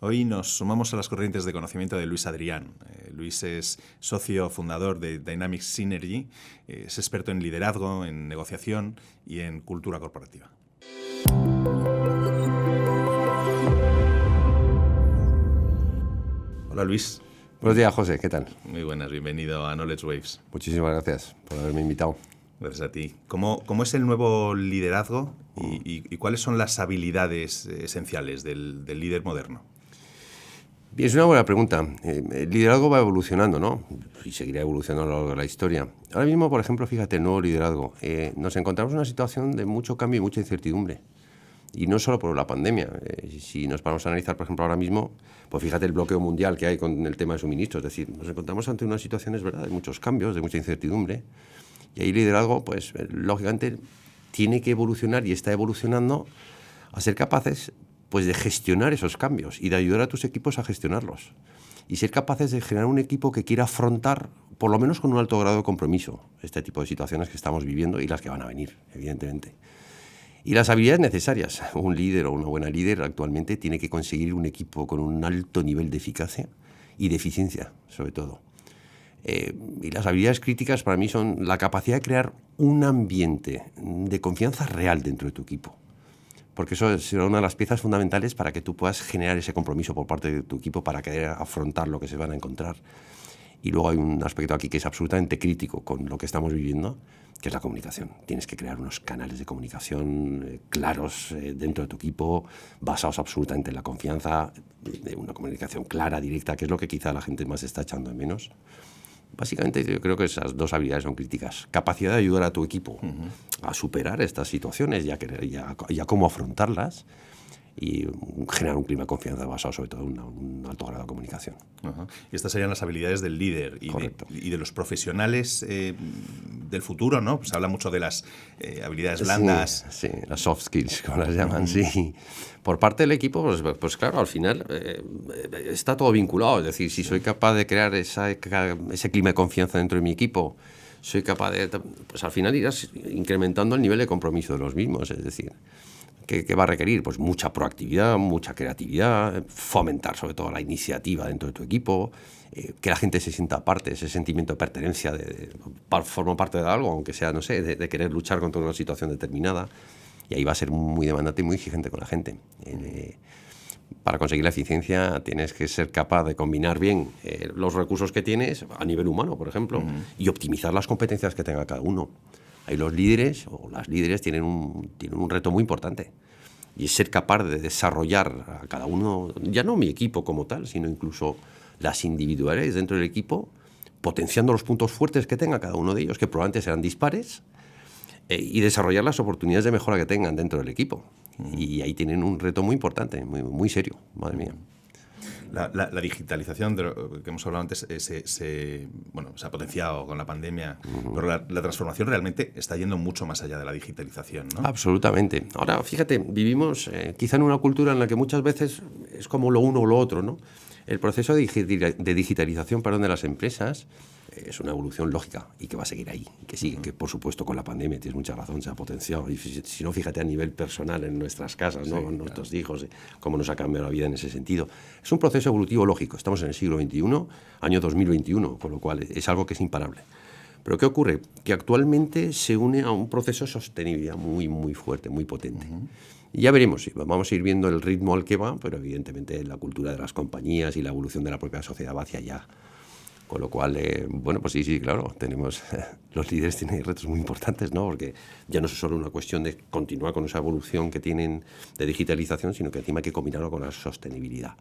Hoy nos sumamos a las corrientes de conocimiento de Luis Adrián. Luis es socio fundador de Dynamics Synergy, es experto en liderazgo, en negociación y en cultura corporativa. Hola Luis. Buenos días, José, ¿qué tal? Muy buenas, bienvenido a Knowledge Waves. Muchísimas gracias por haberme invitado. Gracias a ti. ¿Cómo es el nuevo liderazgo y cuáles son las habilidades esenciales del líder moderno? Bien, es una buena pregunta. El liderazgo va evolucionando, ¿no? Y seguirá evolucionando a lo largo de la historia. Ahora mismo, por ejemplo, fíjate, el nuevo liderazgo. Nos encontramos en una situación de mucho cambio y mucha incertidumbre. Y no solo por la pandemia. Si nos paramos a analizar, por ejemplo, ahora mismo, pues fíjate el bloqueo mundial que hay con el tema de suministros. Es decir, nos encontramos ante una situación, es verdad, de muchos cambios, de mucha incertidumbre. Y ahí el liderazgo, pues, lógicamente, tiene que evolucionar y está evolucionando a ser capaces, pues, de gestionar esos cambios y de ayudar a tus equipos a gestionarlos. Y ser capaces de generar un equipo que quiera afrontar, por lo menos con un alto grado de compromiso, este tipo de situaciones que estamos viviendo y las que van a venir, evidentemente. Y las habilidades necesarias. Un líder o una buena líder actualmente tiene que conseguir un equipo con un alto nivel de eficacia y de eficiencia, sobre todo. Y las habilidades críticas para mí son la capacidad de crear un ambiente de confianza real dentro de tu equipo. Porque eso será una de las piezas fundamentales para que tú puedas generar ese compromiso por parte de tu equipo para querer afrontar lo que se van a encontrar. Y luego hay un aspecto aquí que es absolutamente crítico con lo que estamos viviendo, que es la comunicación. Tienes que crear unos canales de comunicación claros dentro de tu equipo, basados absolutamente en la confianza, de una comunicación clara, directa, que es lo que quizá la gente más está echando de menos. Básicamente yo creo que esas dos habilidades son críticas. Capacidad de ayudar a tu equipo a superar estas situaciones y a cómo afrontarlas, y generar un clima de confianza basado sobre todo en un alto grado de comunicación. Uh-huh. Y estas serían las habilidades del líder y de los profesionales del futuro, ¿no? Se habla mucho de las habilidades blandas. Sí, las soft skills, como las llaman, sí. Por parte del equipo, pues claro, al final está todo vinculado. Es decir, si soy capaz de crear ese clima de confianza dentro de mi equipo, soy capaz de... Pues al final irás incrementando el nivel de compromiso de los mismos, es decir... ¿Qué va a requerir? Pues mucha proactividad, mucha creatividad, fomentar sobre todo la iniciativa dentro de tu equipo, que la gente se sienta parte, ese sentimiento de pertenencia, formo parte de algo, aunque sea, no sé, de querer luchar contra una situación determinada. Y ahí va a ser muy demandante y muy exigente con la gente. Para conseguir la eficiencia tienes que ser capaz de combinar bien los recursos que tienes a nivel humano, por ejemplo, y optimizar las competencias que tenga cada uno. Ahí los líderes o las líderes tienen un reto muy importante, y es ser capaz de desarrollar a cada uno, ya no mi equipo como tal, sino incluso las individualidades dentro del equipo, potenciando los puntos fuertes que tenga cada uno de ellos, que probablemente serán dispares, y desarrollar las oportunidades de mejora que tengan dentro del equipo. Y ahí tienen un reto muy importante, muy, muy serio, madre mía. La digitalización de lo que hemos hablado antes se ha potenciado con la pandemia, pero la transformación realmente está yendo mucho más allá de la digitalización, ¿no? Absolutamente. Ahora, fíjate, vivimos quizá en una cultura en la que muchas veces es como lo uno o lo otro, ¿no? El proceso de digitalización, de las empresas es una evolución lógica y que va a seguir ahí, que sigue, que por supuesto con la pandemia, tienes mucha razón, se ha potenciado. Y si no, fíjate a nivel personal en nuestras casas, ¿no? Sí, con nuestros hijos, cómo nos ha cambiado la vida en ese sentido. Es un proceso evolutivo lógico. Estamos en el siglo XXI, año 2021, con lo cual es algo que es imparable. Pero ¿qué ocurre? Que actualmente se une a un proceso de sostenibilidad muy, muy fuerte, muy potente. Y ya veremos, vamos a ir viendo el ritmo al que va, pero evidentemente la cultura de las compañías y la evolución de la propia sociedad va hacia allá. Con lo cual, pues sí, claro, los líderes tienen retos muy importantes, ¿no? Porque ya no es solo una cuestión de continuar con esa evolución que tienen de digitalización, sino que encima hay que combinarlo con la sostenibilidad.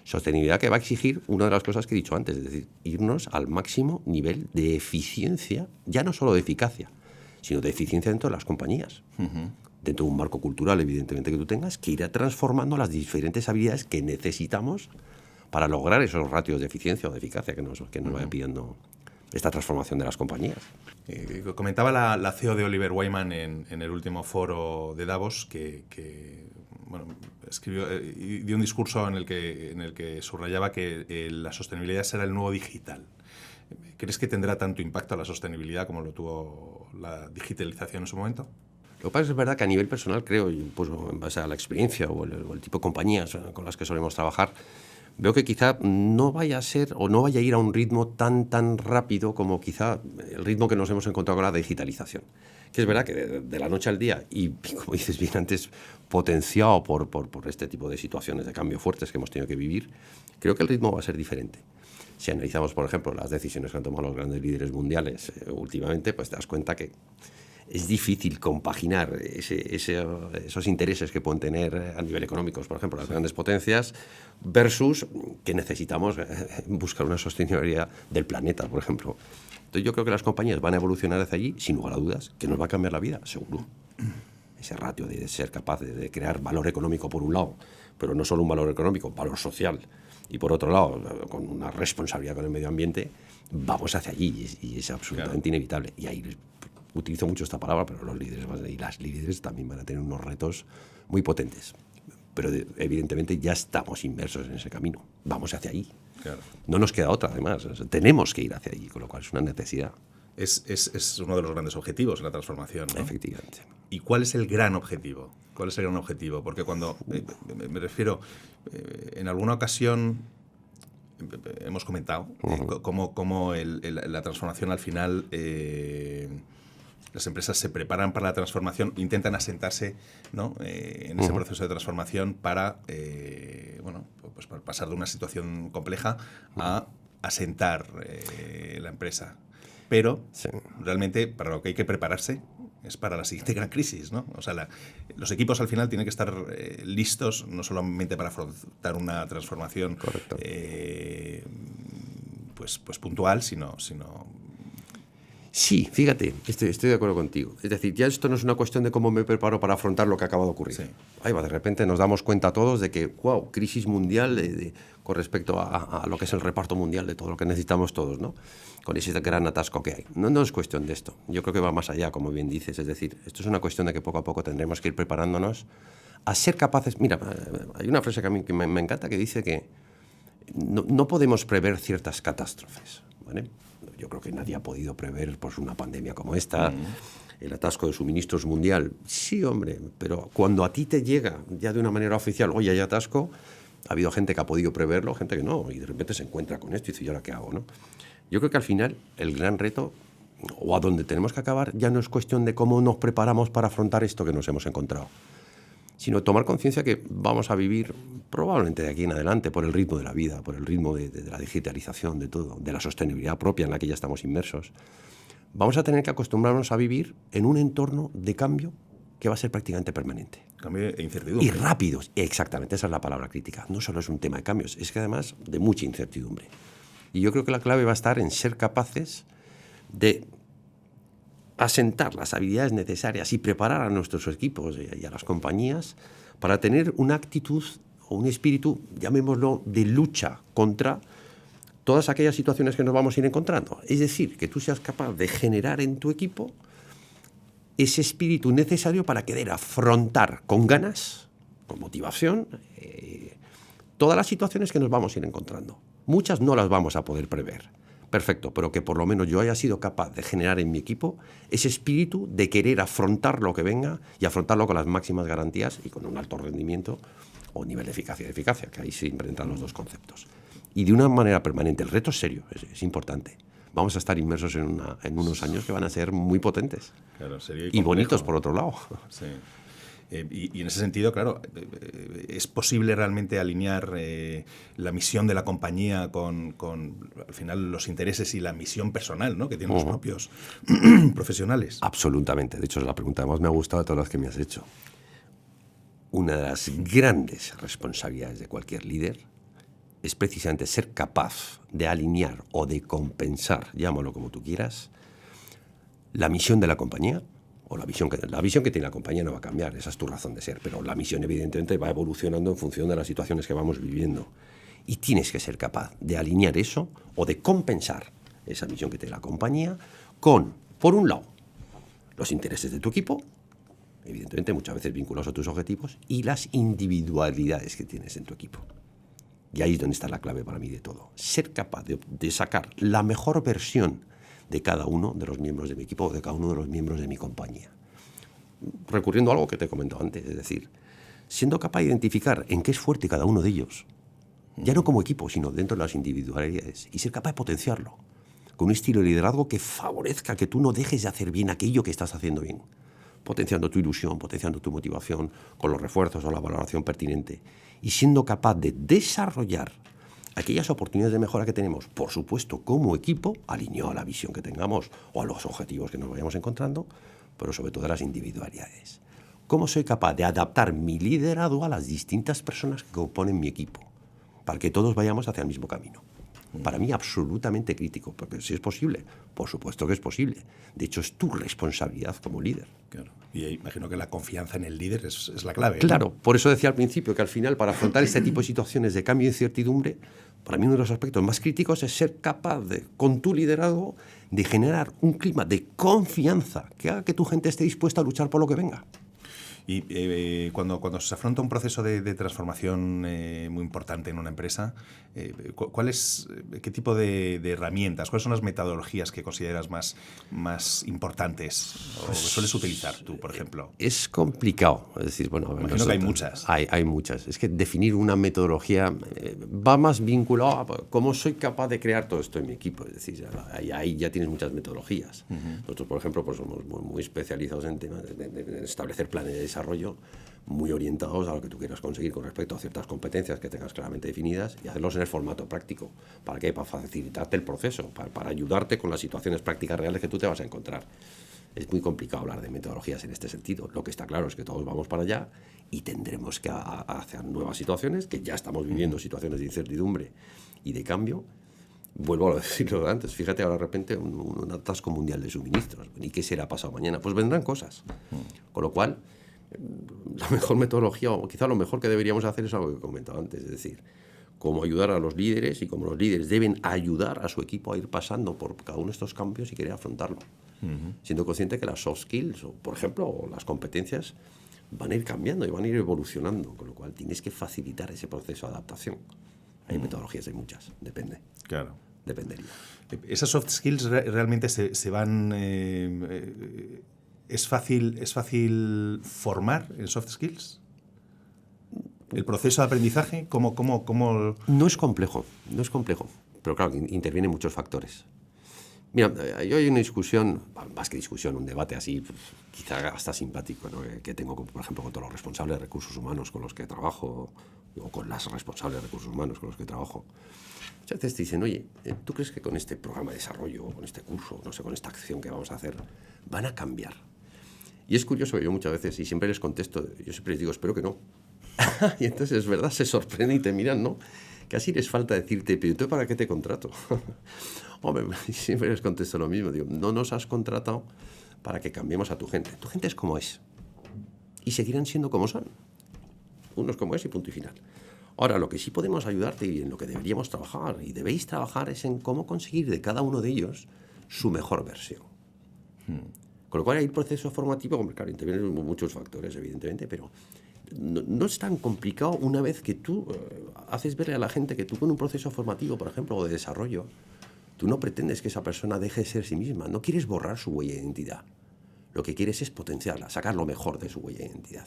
Sostenibilidad que va a exigir una de las cosas que he dicho antes, es decir, irnos al máximo nivel de eficiencia, ya no solo de eficacia, sino de eficiencia dentro de las compañías. Dentro de un marco cultural, evidentemente, que tú tengas, que irá transformando las diferentes habilidades que necesitamos para lograr esos ratios de eficiencia o de eficacia que nos vaya pidiendo esta transformación de las compañías. Comentaba la CEO de Oliver Wyman en el último foro de Davos que escribió y dio un discurso en el que subrayaba que la sostenibilidad será el nuevo digital. ¿Crees que tendrá tanto impacto la sostenibilidad como lo tuvo la digitalización en su momento? Lo que pasa es verdad que a nivel personal creo, pues en base a la experiencia o el tipo de compañías con las que solemos trabajar, veo que quizá no vaya a ser o no vaya a ir a un ritmo tan rápido como quizá el ritmo que nos hemos encontrado con la digitalización. Que es verdad que de la noche al día, y como dices bien antes, potenciado por este tipo de situaciones de cambio fuertes que hemos tenido que vivir, creo que el ritmo va a ser diferente. Si analizamos, por ejemplo, las decisiones que han tomado los grandes líderes mundiales últimamente, pues te das cuenta que es difícil compaginar esos intereses que pueden tener a nivel económico, por ejemplo, las grandes potencias, versus que necesitamos buscar una sostenibilidad del planeta, por ejemplo. Entonces yo creo que las compañías van a evolucionar hacia allí, sin lugar a dudas, que nos va a cambiar la vida, seguro. Ese ratio de ser capaz de crear valor económico por un lado, pero no solo un valor económico, valor social, y por otro lado, con una responsabilidad con el medio ambiente, vamos hacia allí y es absolutamente inevitable. Y ahí utilizo mucho esta palabra, pero los líderes y las líderes también van a tener unos retos muy potentes. Pero evidentemente ya estamos inmersos en ese camino. Vamos hacia allí. Claro. No nos queda otra, además. O sea, tenemos que ir hacia allí, con lo cual es una necesidad. Es uno de los grandes objetivos, la transformación, ¿no? Efectivamente. ¿Y cuál es el gran objetivo? ¿Cuál es el gran objetivo? Porque cuando me refiero, en alguna ocasión hemos comentado cómo la transformación al final, las empresas se preparan para la transformación, intentan asentarse, ¿no? En ese proceso de transformación para, pues para pasar de una situación compleja a asentar la empresa. Pero realmente para lo que hay que prepararse es para la siguiente gran crisis, ¿no? O sea, los equipos al final tienen que estar listos no solamente para afrontar una transformación pues puntual, sino Sí, fíjate, estoy de acuerdo contigo. Es decir, ya esto no es una cuestión de cómo me preparo para afrontar lo que acaba de ocurrir. Sí. Ahí va, de repente nos damos cuenta todos de que, wow, crisis mundial con respecto a lo que es el reparto mundial de todo lo que necesitamos todos, ¿no? Con ese gran atasco que hay. No es cuestión de esto. Yo creo que va más allá, como bien dices. Es decir, esto es una cuestión de que poco a poco tendremos que ir preparándonos a ser capaces... Mira, hay una frase que a mí que me encanta que dice que no podemos prever ciertas catástrofes, ¿vale? Yo creo que nadie ha podido prever pues, una pandemia como esta, el atasco de suministros mundial. Sí, hombre, pero cuando a ti te llega ya de una manera oficial, oye, hay atasco, ha habido gente que ha podido preverlo, gente que no, y de repente se encuentra con esto y dice, ¿y ahora qué hago, no? Yo creo que al final el gran reto, o a donde tenemos que acabar, ya no es cuestión de cómo nos preparamos para afrontar esto que nos hemos encontrado, sino tomar conciencia que vamos a vivir probablemente de aquí en adelante por el ritmo de la vida, por el ritmo de la digitalización, de todo, de la sostenibilidad propia en la que ya estamos inmersos. Vamos a tener que acostumbrarnos a vivir en un entorno de cambio que va a ser prácticamente permanente. Cambio e incertidumbre. Y rápidos, exactamente, esa es la palabra crítica. No solo es un tema de cambios, es que además de mucha incertidumbre. Y yo creo que la clave va a estar en ser capaces de asentar las habilidades necesarias y preparar a nuestros equipos y a las compañías para tener una actitud o un espíritu, llamémoslo, de lucha contra todas aquellas situaciones que nos vamos a ir encontrando. Es decir, que tú seas capaz de generar en tu equipo ese espíritu necesario para querer afrontar con ganas, con motivación, todas las situaciones que nos vamos a ir encontrando. Muchas no las vamos a poder prever. Perfecto, pero que por lo menos yo haya sido capaz de generar en mi equipo ese espíritu de querer afrontar lo que venga y afrontarlo con las máximas garantías y con un alto rendimiento o nivel de eficacia, que ahí siempre entran los dos conceptos. Y de una manera permanente. El reto es serio, es importante. Vamos a estar inmersos en unos años que van a ser muy potentes. Claro, serio y bonitos, por otro lado. Sí. Y en ese sentido, claro, ¿es posible realmente alinear la misión de la compañía con al final los intereses y la misión personal, ¿no? Que tienen los propios profesionales? Absolutamente. De hecho, es la pregunta que más me ha gustado de todas las que me has hecho. Una de las grandes responsabilidades de cualquier líder es precisamente ser capaz de alinear o de compensar, llámalo como tú quieras, la misión de la compañía, o la visión que tiene la compañía no va a cambiar, esa es tu razón de ser, pero la misión evidentemente va evolucionando en función de las situaciones que vamos viviendo. Y tienes que ser capaz de alinear eso o de compensar esa misión que tiene la compañía con, por un lado, los intereses de tu equipo, evidentemente muchas veces vinculados a tus objetivos, y las individualidades que tienes en tu equipo. Y ahí es donde está la clave para mí de todo. Ser capaz de sacar la mejor versión de cada uno de los miembros de mi equipo o de cada uno de los miembros de mi compañía. recurriendo a algo que te he comentado antes, es decir, siendo capaz de identificar en qué es fuerte cada uno de ellos, ya no como equipo, sino dentro de las individualidades, y ser capaz de potenciarlo, con un estilo de liderazgo que favorezca que tú no dejes de hacer bien aquello que estás haciendo bien, potenciando tu ilusión, potenciando tu motivación, con los refuerzos o la valoración pertinente, y siendo capaz de desarrollar aquellas oportunidades de mejora que tenemos, por supuesto, como equipo, alineado a la visión que tengamos o a los objetivos que nos vayamos encontrando, pero sobre todo a las individualidades. ¿Cómo soy capaz de adaptar mi liderazgo a las distintas personas que componen mi equipo? Para que todos vayamos hacia el mismo camino. Para mí, absolutamente crítico, porque si es posible, por supuesto que es posible. De hecho, es tu responsabilidad como líder. Claro. Y imagino que la confianza en el líder es la clave. Claro, por eso decía al principio que al final, para afrontar este tipo de situaciones de cambio y incertidumbre, para mí uno de los aspectos más críticos es ser capaz de, con tu liderazgo, de generar un clima de confianza que haga que tu gente esté dispuesta a luchar por lo que venga. Y cuando se afronta un proceso de transformación muy importante en una empresa, ¿qué tipo de herramientas, cuáles son las metodologías que consideras más importantes o que sueles utilizar tú, por ejemplo? Es complicado. Es decir, bueno, imagino que hay muchas. Hay muchas. Es que definir una metodología va más vinculado a cómo soy capaz de crear todo esto en mi equipo. Es decir, ahí ya tienes muchas metodologías. Nosotros, por ejemplo, pues somos muy especializados en temas de establecer planes de desarrollo muy orientados a lo que tú quieras conseguir con respecto a ciertas competencias que tengas claramente definidas y hacerlos en el formato práctico. ¿Para qué? Para facilitarte el proceso, para ayudarte con las situaciones prácticas reales que tú te vas a encontrar. Es muy complicado hablar de metodologías en este sentido. Lo que está claro es que todos vamos para allá y tendremos que hacer nuevas situaciones, que ya estamos viviendo situaciones de incertidumbre y de cambio. Vuelvo a decirlo de antes, fíjate ahora de repente un atasco mundial de suministros. ¿Y qué será pasado mañana? Pues vendrán cosas. Con lo cual, la mejor metodología, o quizá lo mejor que deberíamos hacer es algo que he comentado antes, es decir, cómo ayudar a los líderes y cómo los líderes deben ayudar a su equipo a ir pasando por cada uno de estos cambios y querer afrontarlo. Siendo consciente que las soft skills, o, por ejemplo, o las competencias, van a ir cambiando y van a ir evolucionando, con lo cual tienes que facilitar ese proceso de adaptación. Hay metodologías, hay muchas, depende. Claro. Dependería. ¿Esas soft skills realmente se van... ¿Es fácil formar en soft skills? ¿El proceso de aprendizaje? ¿Cómo? No es complejo, pero claro, intervienen muchos factores. Mira, yo hay una discusión, más que discusión, un debate así, quizá hasta simpático, ¿no? que tengo, por ejemplo, con todos los responsables de recursos humanos con los que trabajo, o con las responsables de recursos humanos con los que trabajo. Muchas veces te dicen, oye, ¿tú crees que con este programa de desarrollo, con este curso, no sé, con esta acción que vamos a hacer, van a cambiar? Y es curioso que yo muchas veces, y siempre les contesto, yo siempre les digo, espero que no. Y entonces, es verdad, se sorprenden y te miran, ¿no? Casi les falta decirte, pero ¿tú para qué te contrato? Hombre, siempre les contesto lo mismo, digo, no nos has contratado para que cambiemos a tu gente. Tu gente es como es. Y seguirán siendo como son. Uno es como es y punto y final. Ahora, lo que sí podemos ayudarte y en lo que deberíamos trabajar, y debéis trabajar, es en cómo conseguir de cada uno de ellos su mejor versión. Con lo cual, el proceso formativo, claro, intervienen muchos factores, evidentemente, pero no es tan complicado una vez que tú haces verle a la gente que tú con un proceso formativo, por ejemplo, o de desarrollo, tú no pretendes que esa persona deje de ser sí misma, no quieres borrar su huella de identidad. Lo que quieres es potenciarla, sacar lo mejor de su huella de identidad.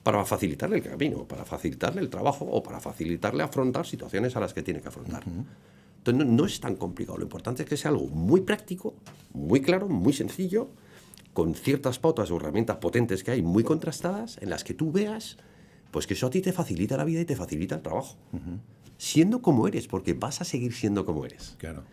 Para facilitarle el camino, para facilitarle el trabajo o para facilitarle afrontar situaciones a las que tiene que afrontar. Entonces, no es tan complicado. Lo importante es que sea algo muy práctico, muy claro, muy sencillo, con ciertas pautas o herramientas potentes que hay, muy contrastadas, en las que tú veas pues que eso a ti te facilita la vida y te facilita el trabajo. Siendo como eres, porque vas a seguir siendo como eres. Claro.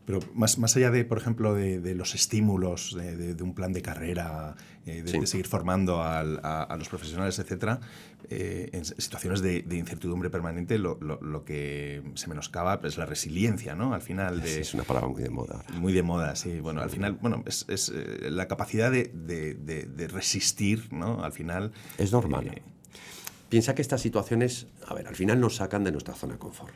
Pero más allá de, por ejemplo, de los estímulos, de un plan de carrera, de seguir formando a los profesionales, etcétera, en situaciones de incertidumbre permanente, lo que se menoscaba es la resiliencia, ¿no? Al final es una palabra muy de moda. Muy de moda, sí. Bueno, al final, bueno, es la capacidad de resistir, ¿no? Al final... Es normal. Piensa que estas situaciones, al final nos sacan de nuestra zona de confort.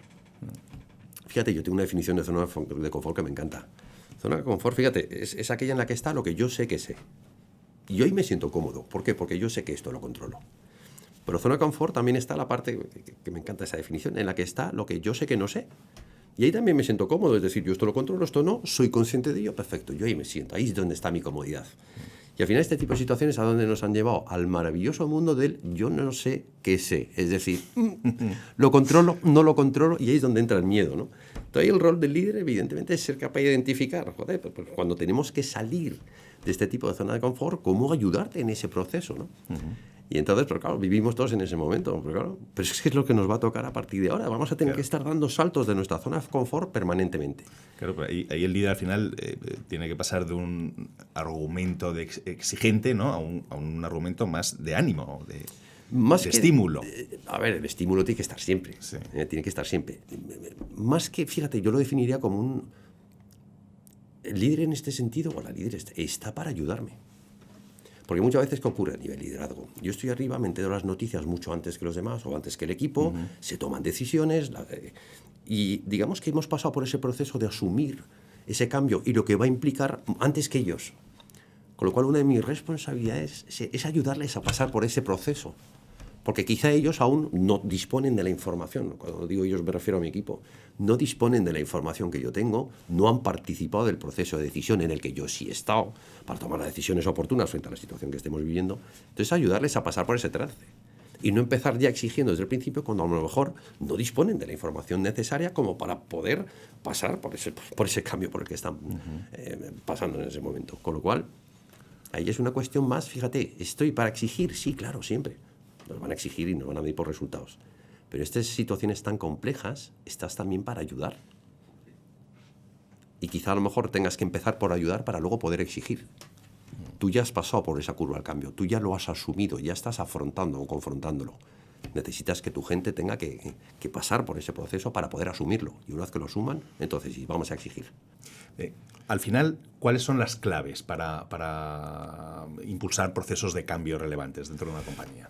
Fíjate, yo tengo una definición de zona de confort que me encanta. Zona de confort, fíjate, es aquella en la que está lo que yo sé que sé. Y hoy me siento cómodo. ¿Por qué? Porque yo sé que esto lo controlo. Pero zona de confort también está la parte, que me encanta esa definición, en la que está lo que yo sé que no sé. Y ahí también me siento cómodo. Es decir, yo esto lo controlo, esto no, soy consciente de ello, perfecto. Yo ahí me siento, ahí es donde está mi comodidad. Y al final este tipo de situaciones ¿a dónde nos han llevado? Al maravilloso mundo del yo no sé qué sé. Es decir, lo controlo, no lo controlo, y ahí es donde entra el miedo, ¿no? Entonces el rol del líder evidentemente es ser capaz de identificar, joder, pues cuando tenemos que salir de este tipo de zona de confort, cómo ayudarte en ese proceso, ¿no? Y entonces, pero claro, vivimos todos en ese momento. Pero es que es lo que nos va a tocar a partir de ahora. Vamos a tener que estar dando saltos de nuestra zona de confort permanentemente. Claro, pero ahí el líder al final tiene que pasar de un argumento exigente, ¿no? a un argumento más de ánimo, de estímulo. A ver, el estímulo tiene que estar siempre. Sí. Tiene que estar siempre. Más que, fíjate, yo lo definiría como el líder en este sentido, o la líder está para ayudarme. Porque muchas veces, ¿qué ocurre a nivel liderazgo? Yo estoy arriba, me entero de las noticias mucho antes que los demás o antes que el equipo, se toman decisiones y digamos que hemos pasado por ese proceso de asumir ese cambio y lo que va a implicar antes que ellos. Con lo cual, una de mis responsabilidades es ayudarles a pasar por ese proceso. Porque quizá ellos aún no disponen de la información. Cuando digo ellos me refiero a mi equipo. No disponen de la información que yo tengo, no han participado del proceso de decisión en el que yo sí he estado para tomar las decisiones oportunas frente a la situación que estemos viviendo. Entonces, ayudarles a pasar por ese trance. Y no empezar ya exigiendo desde el principio cuando a lo mejor no disponen de la información necesaria como para poder pasar por ese cambio por el que están pasando en ese momento. Con lo cual, ahí es una cuestión más, fíjate, ¿estoy para exigir? Sí, claro, siempre. Nos van a exigir y nos van a medir por resultados. Pero estas situaciones tan complejas, estás también para ayudar. Y quizá a lo mejor tengas que empezar por ayudar para luego poder exigir. Tú ya has pasado por esa curva al cambio, tú ya lo has asumido, ya estás afrontando o confrontándolo. Necesitas que tu gente tenga que pasar por ese proceso para poder asumirlo. Y una vez que lo asuman, entonces sí, vamos a exigir. Al final, ¿cuáles son las claves para impulsar procesos de cambio relevantes dentro de una compañía?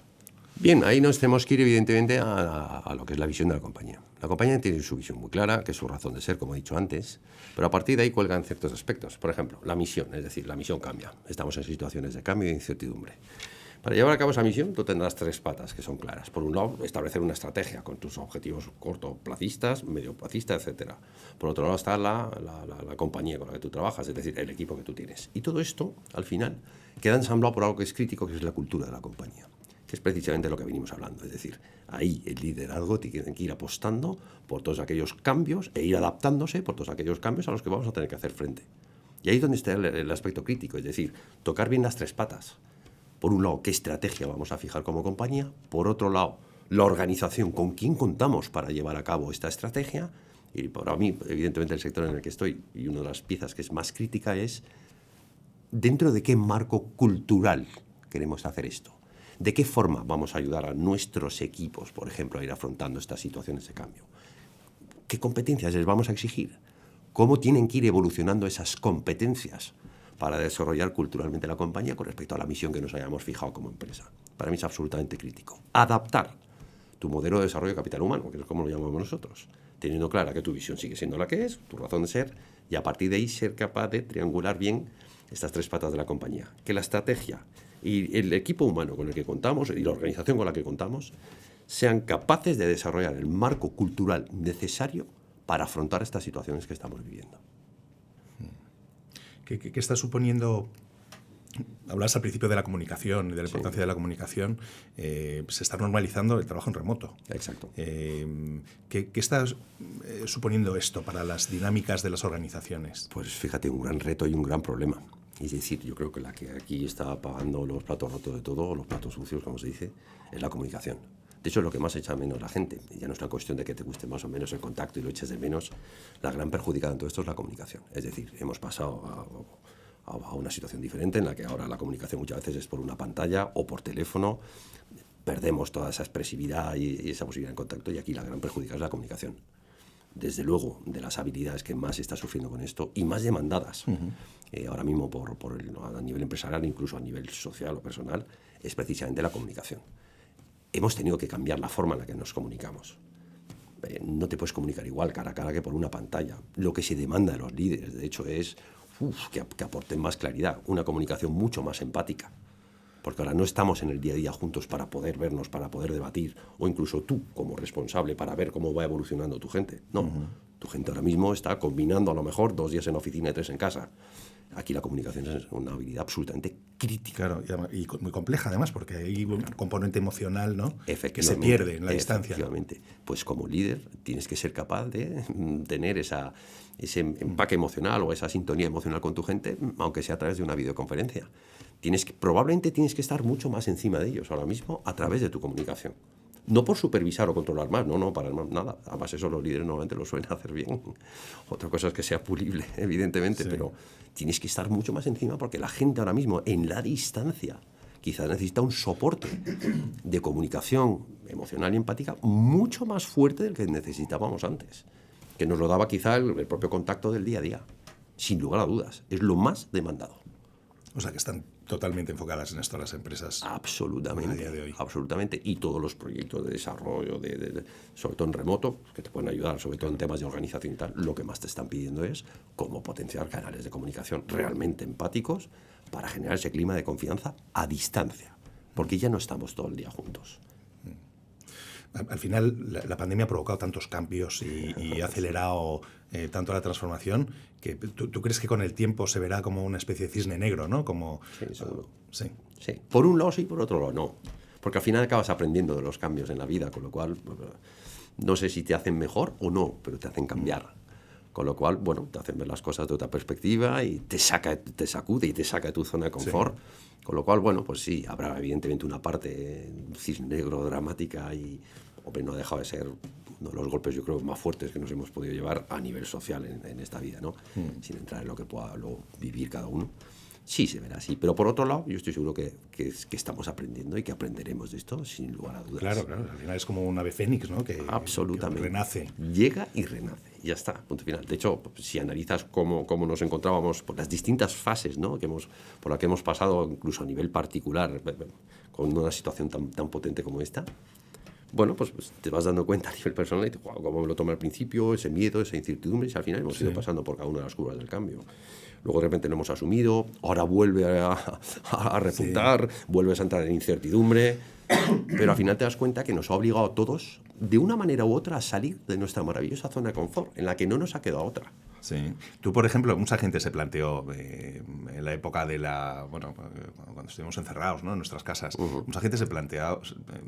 Bien, ahí nos tenemos que ir evidentemente a lo que es la visión de la compañía. La compañía tiene su visión muy clara, que es su razón de ser, como he dicho antes, pero a partir de ahí cuelgan ciertos aspectos. Por ejemplo, la misión, es decir, la misión cambia. Estamos en situaciones de cambio y de incertidumbre. Para llevar a cabo esa misión, tú tendrás 3 patas que son claras. Por un lado, establecer una estrategia con tus objetivos cortoplacistas, medioplacistas, etc. Por otro lado está la compañía con la que tú trabajas, es decir, el equipo que tú tienes. Y todo esto, al final, queda ensamblado por algo que es crítico, que es la cultura de la compañía, que es precisamente lo que venimos hablando. Es decir, ahí el liderazgo tiene que ir apostando por todos aquellos cambios e ir adaptándose por todos aquellos cambios a los que vamos a tener que hacer frente. Y ahí es donde está el aspecto crítico, es decir, tocar bien las 3 patas. Por un lado, qué estrategia vamos a fijar como compañía. Por otro lado, la organización, con quién contamos para llevar a cabo esta estrategia. Y para mí, evidentemente, el sector en el que estoy, y una de las piezas que es más crítica es dentro de qué marco cultural queremos hacer esto. ¿De qué forma vamos a ayudar a nuestros equipos, por ejemplo, a ir afrontando estas situaciones de cambio? ¿Qué competencias les vamos a exigir? ¿Cómo tienen que ir evolucionando esas competencias para desarrollar culturalmente la compañía con respecto a la misión que nos hayamos fijado como empresa? Para mí es absolutamente crítico. Adaptar tu modelo de desarrollo de capital humano, que es como lo llamamos nosotros, teniendo clara que tu visión sigue siendo la que es, tu razón de ser, y a partir de ahí ser capaz de triangular bien estas 3 patas de la compañía. Que la estrategia y el equipo humano con el que contamos y la organización con la que contamos sean capaces de desarrollar el marco cultural necesario para afrontar estas situaciones que estamos viviendo. ¿Qué está suponiendo? Hablas al principio de la comunicación y de la importancia de la comunicación. Se está normalizando el trabajo en remoto. Exacto. ¿Qué está suponiendo esto para las dinámicas de las organizaciones? Pues fíjate, un gran reto y un gran problema. Es decir, yo creo que la que aquí está pagando los platos rotos de todo, o los platos sucios, como se dice, es la comunicación. De hecho, es lo que más echa menos la gente. Ya no es una cuestión de que te guste más o menos el contacto y lo eches de menos. La gran perjudicada en todo esto es la comunicación. Es decir, hemos pasado a una situación diferente en la que ahora la comunicación muchas veces es por una pantalla o por teléfono. Perdemos toda esa expresividad y esa posibilidad de contacto, y aquí la gran perjudicada es la comunicación. Desde luego, de las habilidades que más se está sufriendo con esto y más demandadas ahora mismo a nivel empresarial, incluso a nivel social o personal, es precisamente la comunicación. Hemos tenido que cambiar la forma en la que nos comunicamos. No te puedes comunicar igual cara a cara que por una pantalla. Lo que se demanda de los líderes, de hecho, es que aporten más claridad, una comunicación mucho más empática. Porque ahora no estamos en el día a día juntos para poder vernos, para poder debatir, o incluso tú como responsable para ver cómo va evolucionando tu gente. No, tu gente ahora mismo está combinando a lo mejor 2 días en la oficina y 3 en casa. Aquí la comunicación es una habilidad absolutamente crítica. Claro, y muy compleja además, porque hay un componente emocional, ¿no?, que se Efectivamente, pierde en la distancia. efectivamente. Pues como líder tienes que ser capaz de tener ese empaque emocional o esa sintonía emocional con tu gente, aunque sea a través de una videoconferencia. Probablemente tienes que estar mucho más encima de ellos ahora mismo a través de tu comunicación. No por supervisar o controlar más, no, para nada. Además, eso los líderes normalmente lo suelen hacer bien. Otra cosa es que sea pulible, evidentemente, pero tienes que estar mucho más encima porque la gente ahora mismo, en la distancia, quizás necesita un soporte de comunicación emocional y empática mucho más fuerte del que necesitábamos antes, que nos lo daba quizá el propio contacto del día a día. Sin lugar a dudas, es lo más demandado. O sea, que están totalmente enfocadas en esto las empresas. Absolutamente, a día de hoy. absolutamente. Y todos los proyectos de desarrollo, sobre todo en remoto, que te pueden ayudar, sobre todo en temas de organización y tal, lo que más te están pidiendo es cómo potenciar canales de comunicación realmente empáticos para generar ese clima de confianza a distancia, porque ya no estamos todo el día juntos. Al final, la pandemia ha provocado tantos cambios y ha acelerado tanto la transformación, que ¿tú crees que con el tiempo se verá como una especie de cisne negro, ¿no? Sí, seguro. Sí. Sí. Por un lado sí, por otro lado no. Porque al final acabas aprendiendo de los cambios en la vida, con lo cual no sé si te hacen mejor o no, pero te hacen cambiar. Con lo cual, bueno, te hacen ver las cosas de otra perspectiva y te sacude y te saca de tu zona de confort. Sí. Con lo cual, bueno, pues sí, habrá evidentemente una parte cisne negro, dramática y, hombre, no ha dejado de ser uno de los golpes, yo creo, más fuertes que nos hemos podido llevar a nivel social en esta vida, ¿no? Sin entrar en lo que pueda luego vivir cada uno. Sí, se verá así. Pero por otro lado, yo estoy seguro que estamos aprendiendo y que aprenderemos de esto sin lugar a dudas. Claro, al final es como un ave fénix, ¿no? Absolutamente. Que renace. Llega y renace. Ya está, punto final. De hecho, si analizas cómo nos encontrábamos por las distintas fases, ¿no?, por las que hemos pasado, incluso a nivel particular, con una situación tan potente como esta, bueno, pues te vas dando cuenta a nivel personal y dices, wow, cómo me lo tomé al principio, ese miedo, esa incertidumbre, y al final hemos ido pasando por cada una de las curvas del cambio. Luego de repente lo hemos asumido, ahora vuelve a repuntar, vuelves a entrar en incertidumbre, pero al final te das cuenta que nos ha obligado a todos, de una manera u otra, a salir de nuestra maravillosa zona de confort, en la que no nos ha quedado otra. Sí. Tú, por ejemplo, mucha gente se planteó en la época de cuando estuvimos encerrados, ¿no?, en nuestras casas, mucha gente se planteó,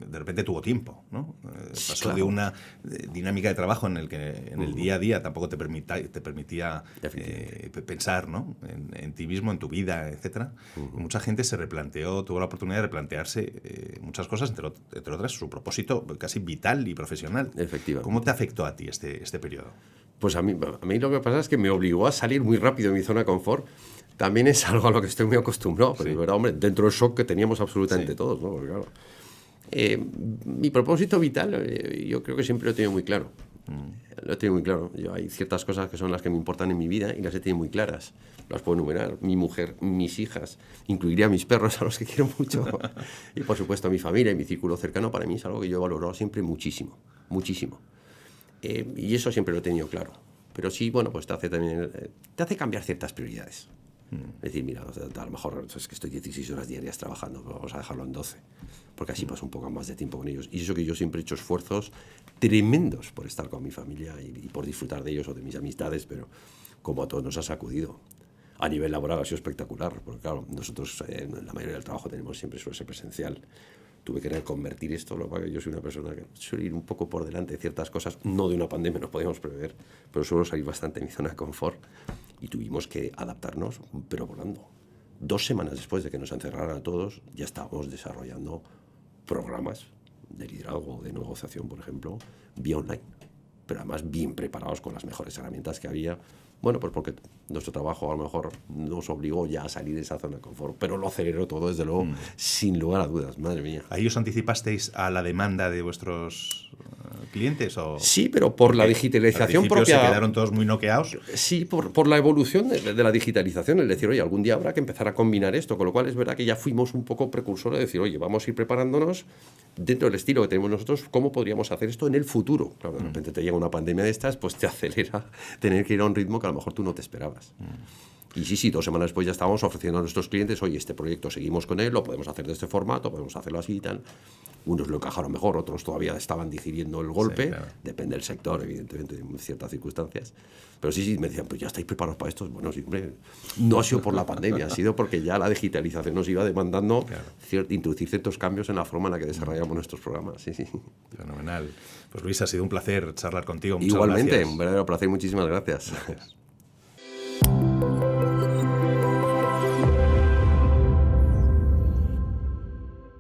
de repente tuvo tiempo, ¿no? Pasó de una dinámica de trabajo en el que en el día a día tampoco te permitía pensar, ¿no?, en ti mismo, en tu vida, etcétera. Mucha gente tuvo la oportunidad de replantearse muchas cosas, entre otras su propósito casi vital y profesional. Efectivamente. ¿Cómo te afectó a ti este periodo? Pues a mí lo que pasa es que me obligó a salir muy rápido de mi zona de confort. También es algo a lo que estoy muy acostumbrado, pero es verdad, hombre, dentro del shock que teníamos absolutamente todos, ¿no? Porque, claro, mi propósito vital, yo creo que siempre lo he tenido muy claro. Lo he tenido muy claro. Hay ciertas cosas que son las que me importan en mi vida y las he tenido muy claras. Las puedo enumerar. Mi mujer, mis hijas, incluiría a mis perros, a los que quiero mucho. Y, por supuesto, a mi familia y mi círculo cercano. Para mí es algo que yo he valorado siempre muchísimo, muchísimo. Y eso siempre lo he tenido claro. Pero sí, bueno, pues te hace cambiar ciertas prioridades. Es decir, mira, a lo mejor es que estoy 16 horas diarias trabajando, pero vamos a dejarlo en 12, porque así paso un poco más de tiempo con ellos. Y eso que yo siempre he hecho esfuerzos tremendos por estar con mi familia y por disfrutar de ellos o de mis amistades, pero como a todos nos ha sacudido. A nivel laboral ha sido espectacular, porque claro, nosotros en la mayoría del trabajo suele ser presencial. Tuve que convertir esto, lo cual yo soy una persona que suele ir un poco por delante de ciertas cosas, no de una pandemia, no podíamos prever, pero suelo salir bastante de mi zona de confort y tuvimos que adaptarnos, pero volando. 2 semanas después de que nos encerraran a todos, ya estábamos desarrollando programas de liderazgo, de negociación, por ejemplo, vía online, pero además bien preparados con las mejores herramientas que había. Bueno, pues porque nuestro trabajo a lo mejor nos obligó ya a salir de esa zona de confort, pero lo aceleró todo, desde luego, sin lugar a dudas, madre mía. ¿Ahí os anticipasteis a la demanda de vuestros clientes? ¿O? Sí, pero por la digitalización propia. ¿Se quedaron todos muy noqueados? Sí, por la evolución de la digitalización, es decir, oye, algún día habrá que empezar a combinar esto, con lo cual es verdad que ya fuimos un poco precursores de decir, oye, vamos a ir preparándonos dentro del estilo que tenemos nosotros, cómo podríamos hacer esto en el futuro. Claro, de repente te llega una pandemia de estas, pues te acelera tener que ir a un ritmo que a lo mejor tú no te esperabas. Y sí, 2 semanas después ya estábamos ofreciendo a nuestros clientes, oye, este proyecto seguimos con él, lo podemos hacer de este formato, podemos hacerlo así y tal. Unos lo encajaron mejor, otros todavía estaban digiriendo el golpe. Sí, claro. Depende del sector, evidentemente, en ciertas circunstancias. Pero sí, me decían, pues ya estáis preparados para esto. Bueno, sí, hombre, no ha sido por la pandemia, ha sido porque ya la digitalización nos iba demandando introducir ciertos cambios en la forma en la que desarrollamos nuestros programas. Sí, sí. Fenomenal. Pues Luis, ha sido un placer charlar contigo. Muchas Igualmente, gracias. un verdadero placer. Muchísimas gracias. Gracias.